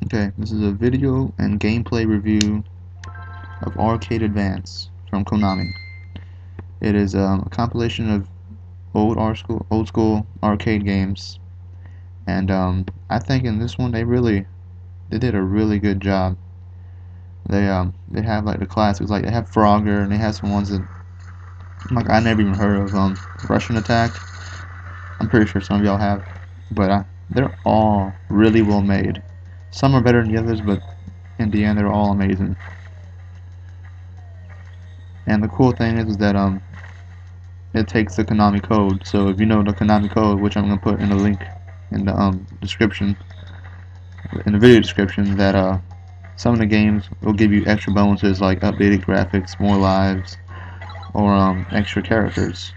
Okay, this is a video and gameplay review of Arcade Advance from Konami. It is a compilation of old school arcade games, and I think in this one they did a really good job. They have like the classics, like they have Frogger, and they have some ones that like I never even heard of. Rushn Attack. I'm pretty sure some of y'all have, but they're all really well made. Some are better than the others, but in the end, they're all amazing. And the cool thing is that it takes the Konami Code. So if you know the Konami Code, which I'm gonna put in the link in the description, in the video description, that some of the games will give you extra bonuses like updated graphics, more lives, or extra characters.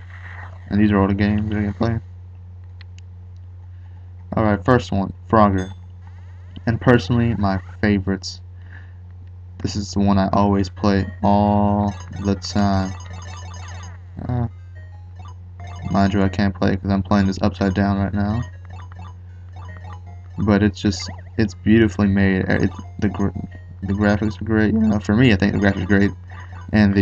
And these are all the games that I can play. Alright, first one, Frogger. And personally, my favorites. This is the one I always play all the time. Mind you, I can't play because I'm playing this upside down right now. But it's beautifully made. The graphics are great. You know, for me, I think the graphics are great, and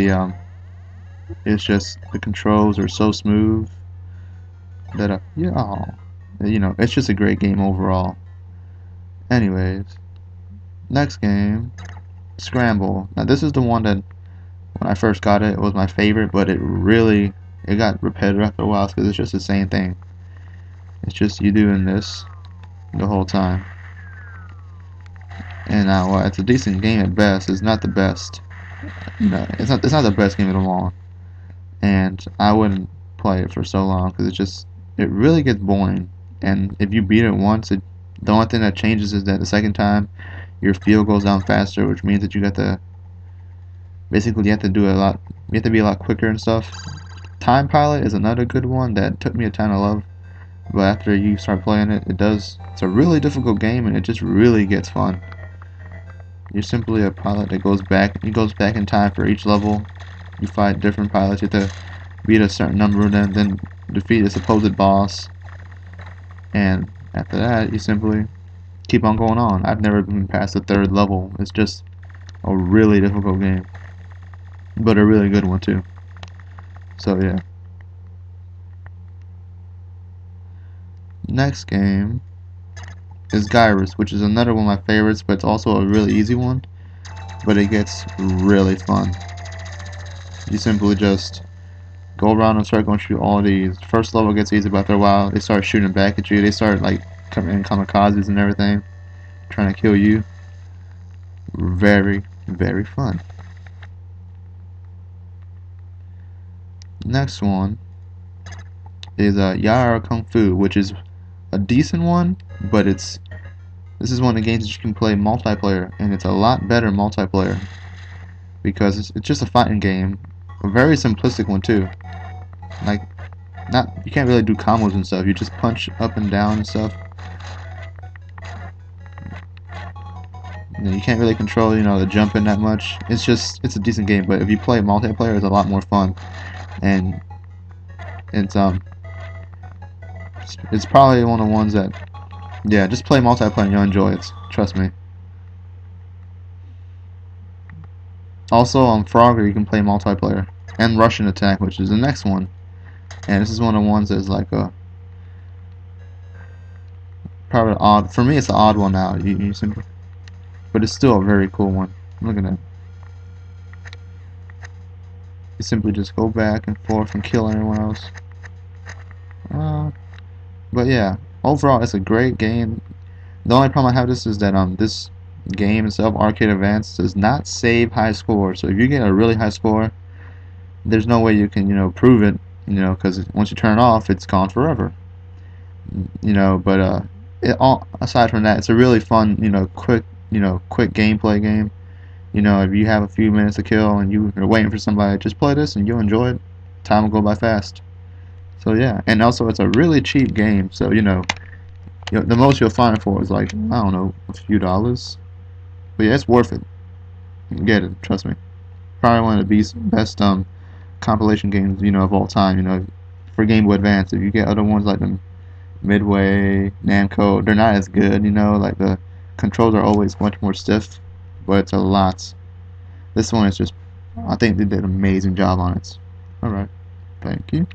it's just the controls are so smooth that you know, it's just a great game overall. Anyways, next game, Scramble. Now this is the one that when I first got it, it was my favorite, but it got repetitive after a while because it's just the same thing. It's just you doing this the whole time. And now, while it's a decent game at best, it's not the best. No, it's not the best game at all. And I wouldn't play it for so long because it really gets boring. And if you beat it once, the only thing that changes is that the second time your field goes down faster, which means that you have to do a lot. You have to be a lot quicker and stuff. Time Pilot is another good one that took me a time to love, but after you start playing it, it's a really difficult game, and it just really gets fun. You're simply a pilot that goes back in time for each level. You fight different pilots. You have to beat a certain number of them, then defeat a supposed boss, and after that, you simply keep on going on. I've never been past the third level. It's just a really difficult game, but a really good one too. So yeah. Next game is Gyruss, which is another one of my favorites, but it's also a really easy one. But it gets really fun. You simply just go around in a circle and shoot all these. First level gets easy, but after a while they start shooting back at you. They start like coming in kamikazes and everything, trying to kill you. Very, very fun. Next one is Yie Are Kung Fu, which is a decent one, but this is one of the games that you can play multiplayer, and it's a lot better multiplayer because it's just a fighting game, a very simplistic one too. Like, you can't really do combos and stuff. You just punch up and down and stuff. You can't really control, the jumping that much. It's a decent game, but if you play multiplayer, it's a lot more fun. And it's probably one of the ones that, yeah, just play multiplayer and you'll enjoy it. Trust me. Also, on Frogger, you can play multiplayer, and Rushn Attack, which is the next one. And this is one of the ones that's like probably odd. For me, it's an odd one out. But it's still a very cool one. Look at that. You simply just go back and forth and kill everyone else. But yeah, overall, it's a great game. The only problem I have is that this game itself, Arcade Advance, does not save high scores. So if you get a really high score, there's no way you can prove it, because once you turn it off, it's gone forever. But aside from that, it's a really fun, quick gameplay game. If you have a few minutes to kill and you're waiting for somebody, just play this and you'll enjoy it. Time will go by fast. So yeah, and also it's a really cheap game. So the most you'll find it for is like, I don't know, a few dollars. But yeah, it's worth it. Get it, trust me. Probably one of the best compilation games of all time. For Gameboy Advance. If you get other ones like the Midway, Namco, they're not as good. Like the controls are always much more stiff, but it's a lot. This one is just, I think they did an amazing job on it. Alright, thank you.